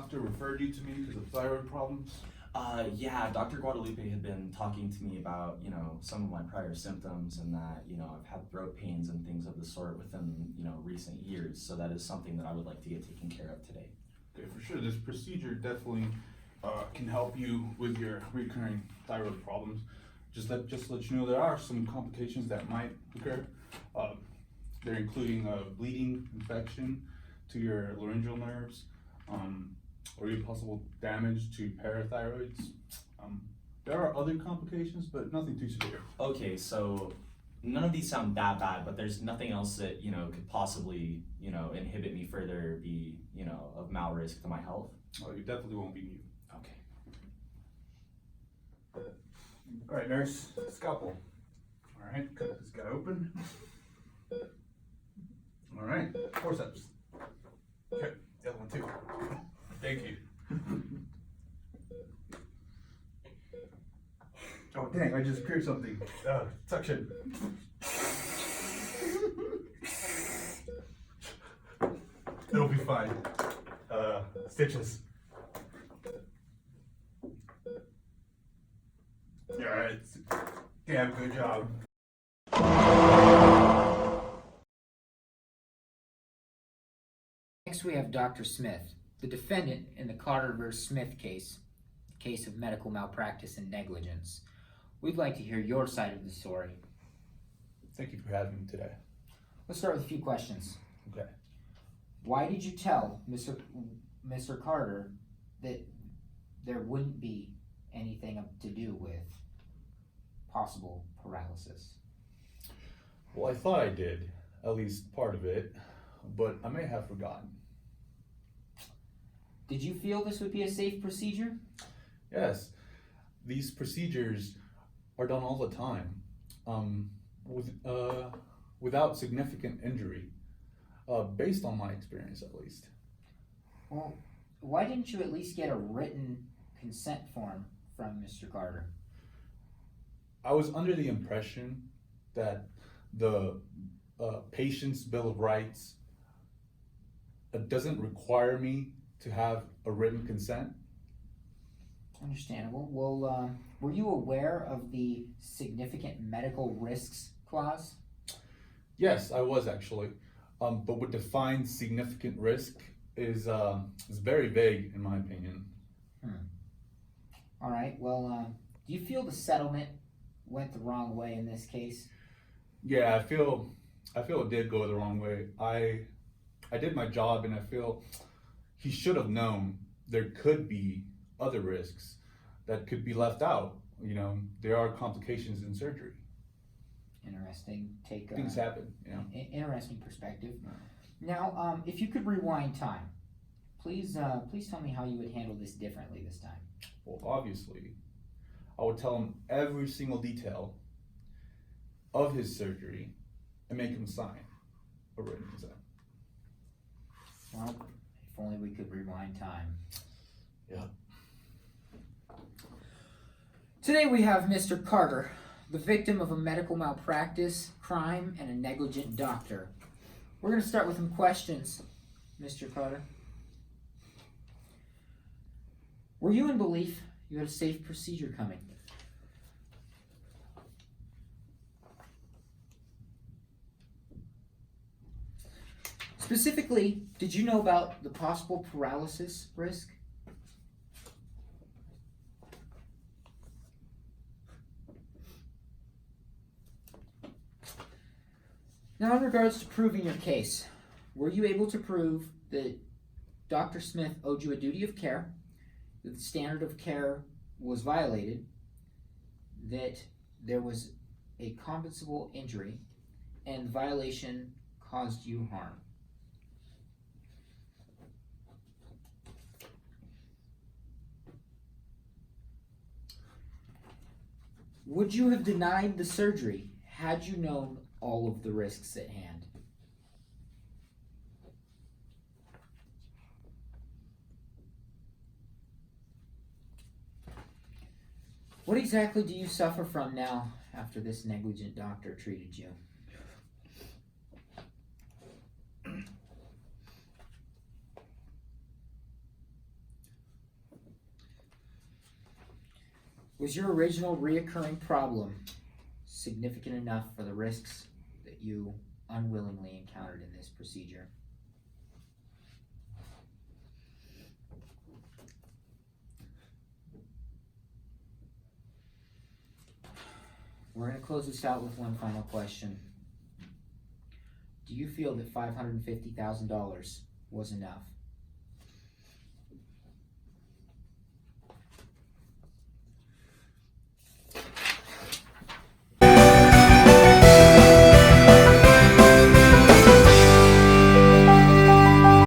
doctor referred you to me because of thyroid problems? Yeah, Dr. Guadalupe had been talking to me about, some of my prior symptoms and that, I've had throat pains and things of the sort within, recent years. So that is something that I would like to get taken care of today. Okay, for sure. This procedure definitely can help you with your recurring thyroid problems. Just to let you know, there are some complications that might occur. They're including bleeding, infection to your laryngeal nerves, or even possible damage to parathyroids. There are other complications, but nothing too severe. Okay, so none of these sound that bad, but there's nothing else that, could possibly, inhibit me further, be, of mal risk to my health? Oh, you definitely won't be new. Okay. All right, nurse, scalpel. All right, cut this guy open. All right, forceps. Okay, the other one too. Thank you. Oh dang, I just pierced something. Suction. It'll be fine. Stitches. Alright. Damn good job. Next we have Dr. Smith, the defendant in the Cotter vs. Smith case of medical malpractice and negligence. We'd like to hear your side of the story. Thank you for having me today. Let's start with a few questions. Okay. Why did you tell Mr. Carter that there wouldn't be anything to do with possible paralysis? Well, I thought I did, at least part of it, but I may have forgotten. Did you feel this would be a safe procedure? Yes, these procedures are done all the time, without significant injury, based on my experience at least. Well, why didn't you at least get a written consent form from Mr. Carter? I was under the impression that the patient's Bill of Rights doesn't require me to have a written consent. Understandable. Well, were you aware of the significant medical risks clause? Yes, I was actually, but what defines significant risk is very vague in my opinion. All right. Well, do you feel the settlement went the wrong way in this case? Yeah, I feel it did go the wrong way. I did my job, and I feel he should have known there could be other risks that could be left out. There are complications in surgery. Interesting. Things happen. Interesting perspective. Now, if you could rewind time, please tell me how you would handle this differently this time. Well, obviously, I would tell him every single detail of his surgery and make him sign a written consent. Well, if only we could rewind time. Yeah. Today we have Mr. Carter, the victim of a medical malpractice, crime, and a negligent doctor. We're going to start with some questions, Mr. Carter. Were you in belief you had a safe procedure coming? Specifically, did you know about the possible paralysis risk? Now, in regards to proving your case, were you able to prove that Dr. Smith owed you a duty of care, that the standard of care was violated, that there was a compensable injury, and the violation caused you harm? Would you have denied the surgery had you known all of the risks at hand? What exactly do you suffer from now after this negligent doctor treated you? Was your original reoccurring problem significant enough for the risks that you unwillingly encountered in this procedure? We're going to close this out with one final question. Do you feel that $550,000 was enough